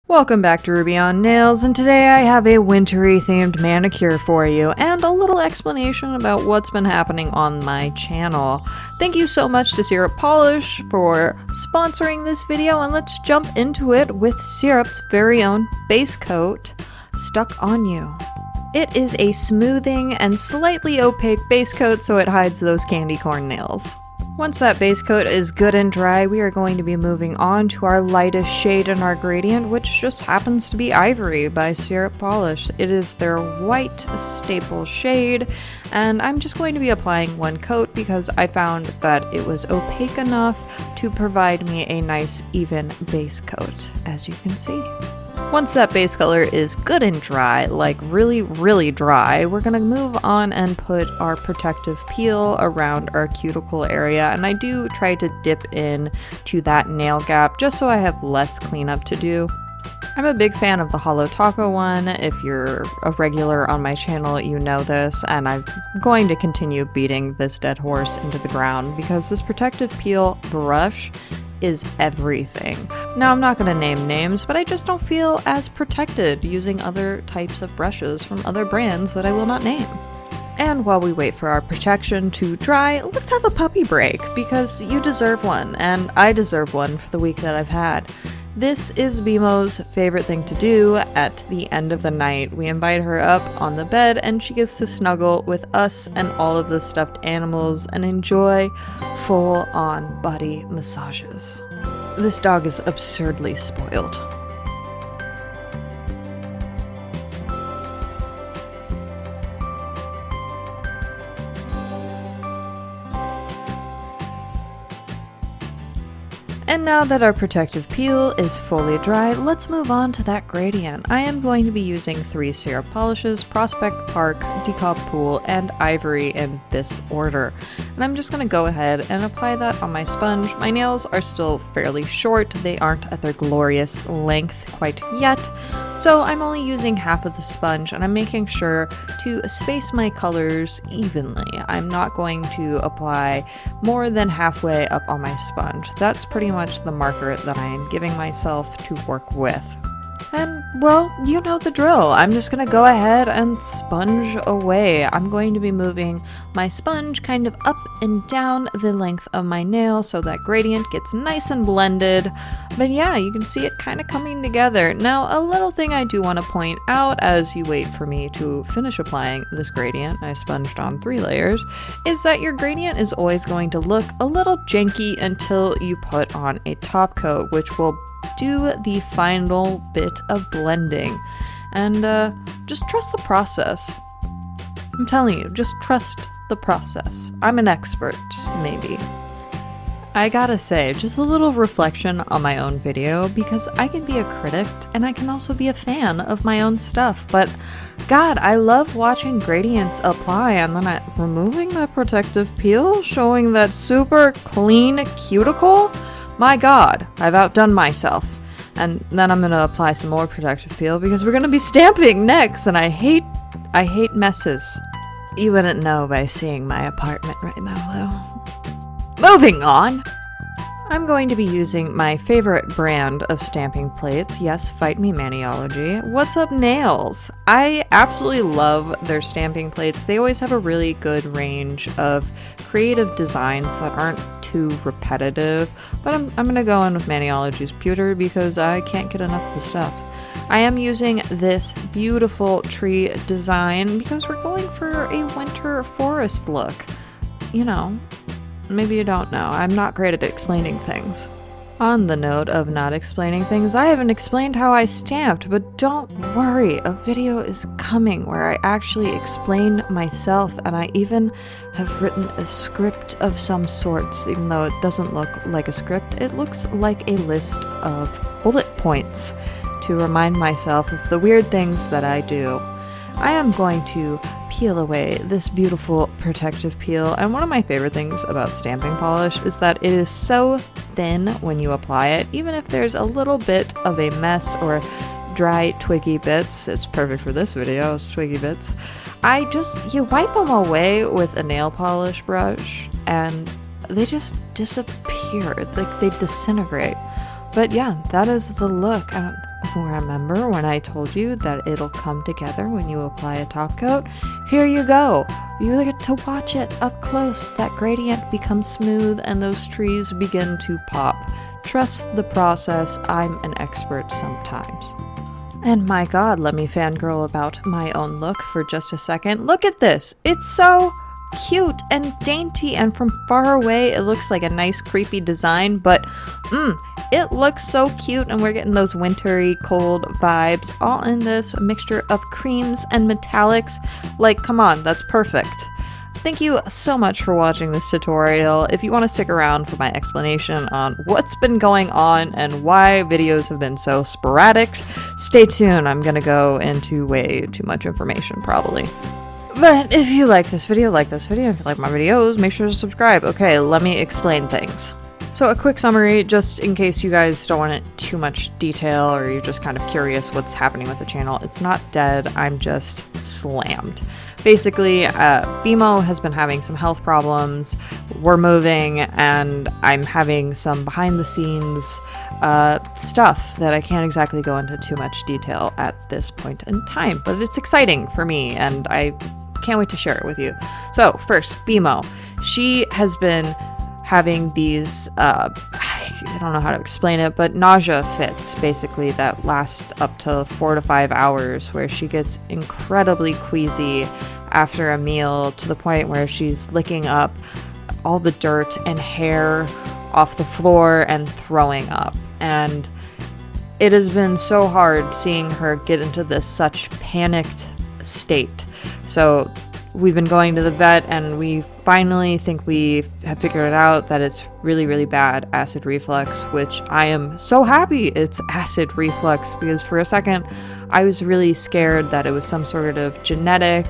Welcome back to Ruby on Nails, and today I have a wintry themed manicure for you and a little explanation about what's been happening on my channel. Thank you so much to Syrup Polish for sponsoring this video, and let's jump into it with Syrup's very own base coat, Stuck on You. It is a smoothing and slightly opaque base coat so it hides those candy corn nails. Once that base coat is good and dry, we are going to be moving on to our lightest shade in our gradient, which just happens to be Ivory by Syrup Polish. It is their white staple shade, and I'm just going to be applying one coat because I found that it was opaque enough to provide me a nice even base coat, as you can see. Once that base color is good and dry, like really dry, we're going to move on and put our protective peel around our cuticle area, and I do try to dip in to that nail gap just so I have less cleanup to do. I'm a big fan of the Hollow Taco one. If you're a regular on my channel, you know this, and I'm going to continue beating this dead horse into the ground because this protective peel brush is everything. Now, I'm not going to name names, but I just don't feel as protected using other types of brushes from other brands that I will not name. And while we wait for our protection to dry, let's have a puppy break, because you deserve one, and I deserve one for the week that I've had. This is Bimo's favorite thing to do at the end of the night. We invite her up on the bed and she gets to snuggle with us and all of the stuffed animals and enjoy full-on body massages. This dog is absurdly spoiled. And now that our protective peel is fully dry, let's move on to that gradient. I am going to be using 3 Syrup Polishes, Prospect Park, DeKalb Pool, and Ivory in this order. And I'm just going to go ahead and apply that on my sponge. My nails are still fairly short, they aren't at their glorious length quite yet, so I'm only using half of the sponge, and I'm making sure to space my colors evenly. I'm not going to apply more than halfway up on my sponge. That's pretty much the marker that I am giving myself to work with. And, well, you know the drill. I'm just going to go ahead and sponge away. I'm going to be moving my sponge kind of up and down the length of my nail so that gradient gets nice and blended. But yeah, you can see it kind of coming together. Now, a little thing I do want to point out as you wait for me to finish applying this gradient, I sponged on 3 layers, is that your gradient is always going to look a little janky until you put on a top coat, which will do the final bit of blending. And just trust the process. I'm telling you, just trust the process. I'm an expert, maybe. I gotta say, just a little reflection on my own video, because I can be a critic and I can also be a fan of my own stuff, but God, I love watching gradients apply and then removing that protective peel, showing that super clean cuticle. My God, I've outdone myself. And then I'm gonna apply some more protective peel because we're gonna be stamping next, and I hate messes. You wouldn't know by seeing my apartment right now, though. Moving on! I'm going to be using my favorite brand of stamping plates. Yes, fight me, Maniology. What's up, Nails? I absolutely love their stamping plates. They always have a really good range of creative designs that aren't too repetitive, but I'm gonna go in with Maniology's Pewter because I can't get enough of the stuff. I am using this beautiful tree design because we're going for a winter forest look. You know, maybe you don't know. I'm not great at explaining things. On the note of not explaining things, I haven't explained how I stamped, but don't worry, a video is coming where I actually explain myself, and I even have written a script of some sorts. Even though it doesn't look like a script, it looks like a list of bullet points to remind myself of the weird things that I do. I am going to peel away this beautiful protective peel, and one of my favorite things about stamping polish is that it is so thin when you apply it. Even if there's a little bit of a mess or dry twiggy bits, it's perfect for this video, it's twiggy bits, you wipe them away with a nail polish brush and they just disappear, like they disintegrate. But yeah, that is the look. Remember when I told you that it'll come together when you apply a top coat? Here you go. You get to watch it up close. That gradient becomes smooth and those trees begin to pop. Trust the process. I'm an expert sometimes. And my god, let me fangirl about my own look for just a second. Look at this. It's so cute and dainty, and from far away it looks like a nice creepy design, but it looks so cute, and we're getting those wintry cold vibes all in this mixture of creams and metallics. Like, come on, that's perfect. Thank you so much for watching this tutorial. If you want to stick around for my explanation on what's been going on and why videos have been so sporadic, stay tuned. I'm gonna go into way too much information probably. But if you like this video, like this video. If you like my videos, make sure to subscribe. Okay, let me explain things. So a quick summary, just in case you guys don't want it too much detail or you're just kind of curious what's happening with the channel. It's not dead, I'm just slammed. Basically, BMO has been having some health problems, we're moving, and I'm having some behind the scenes stuff that I can't exactly go into too much detail at this point in time, but it's exciting for me and I can't wait to share it with you. So first, BMO. She has been having these, I don't know how to explain it, but nausea fits basically that last up to 4 to 5 hours, where she gets incredibly queasy after a meal to the point where she's licking up all the dirt and hair off the floor and throwing up. And it has been so hard seeing her get into this such panicked state. So we've been going to the vet and we finally think we have figured it out that it's really, really bad acid reflux, which I am so happy it's acid reflux, because for a second I was really scared that it was some sort of genetic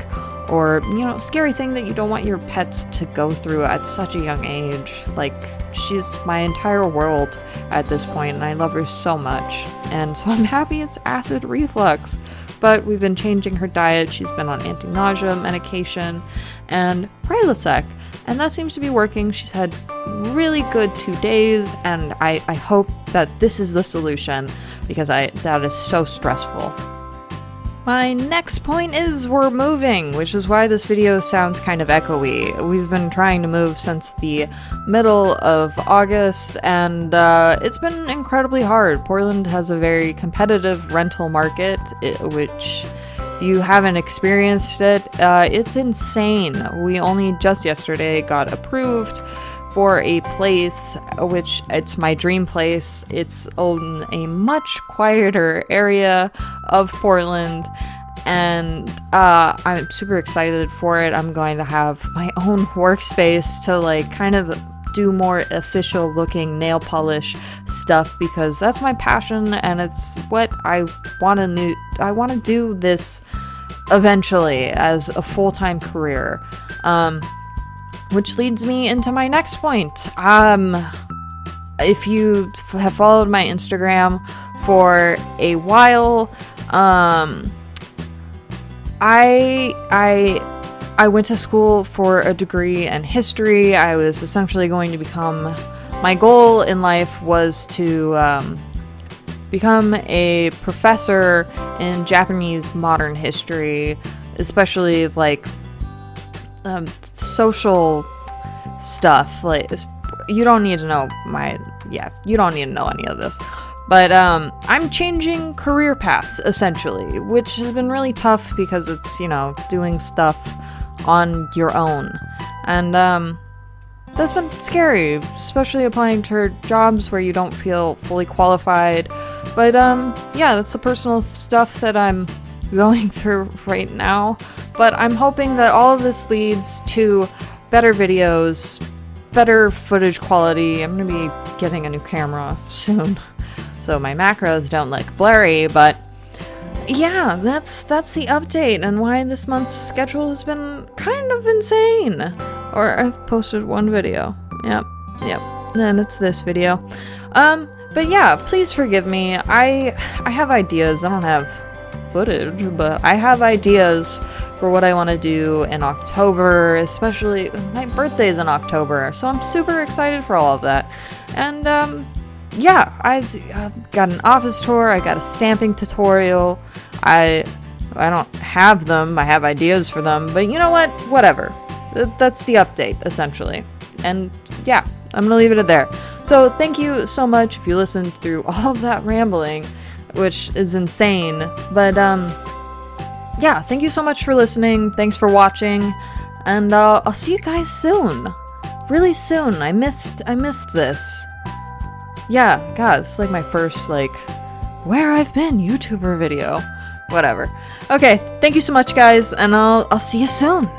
or, you know, scary thing that you don't want your pets to go through at such a young age. Like, she's my entire world at this point and I love her so much. And so I'm happy it's acid reflux. But we've been changing her diet. She's been on anti-nausea medication and Prilosec, and that seems to be working. She's had really good 2 days, and I hope that this is the solution, because that is so stressful. My next point is we're moving, which is why this video sounds kind of echoey. We've been trying to move since the middle of August, and it's been incredibly hard. Portland has a very competitive rental market, which if you haven't experienced it, it's insane. We only just yesterday got approved for a place, which it's my dream place. It's in a much quieter area of Portland, and I'm super excited for it. I'm going to have my own workspace to like kind of do more official looking nail polish stuff, because that's my passion and it's what I want to I want to do this eventually as a full-time career. Which leads me into my next point. If you have followed my Instagram for a while, I went to school for a degree in history. I was essentially going to become, my goal in life was to become a professor in Japanese modern history, especially like social stuff. Like, you don't need to know you don't need to know any of this, but I'm changing career paths essentially, which has been really tough because it's, you know, doing stuff on your own, and that's been scary, especially applying to jobs where you don't feel fully qualified. But yeah, that's the personal stuff that I'm going through right now. But I'm hoping that all of this leads to better videos, better footage quality. I'm going to be getting a new camera soon, so my macros don't look blurry. But yeah, that's the update and why this month's schedule has been kind of insane. Or I've posted one video. Yep. Then it's this video. But yeah, please forgive me. I have ideas. I don't have footage, but I have ideas for what I want to do in October, especially my birthday's in October, so I'm super excited for all of that. And yeah, I've got an office tour, I got a stamping tutorial. I don't have them, I have ideas for them, but you know what? Whatever. That's the update, essentially. And yeah, I'm gonna leave it at there. So thank you so much if you listened through all of that rambling, which is insane. But yeah, thank you so much for listening. Thanks for watching, and I'll see you guys soon. Really soon. I missed this. Yeah, God, it's like my first where I've been YouTuber video. Whatever. Okay, thank you so much, guys, and I'll see you soon.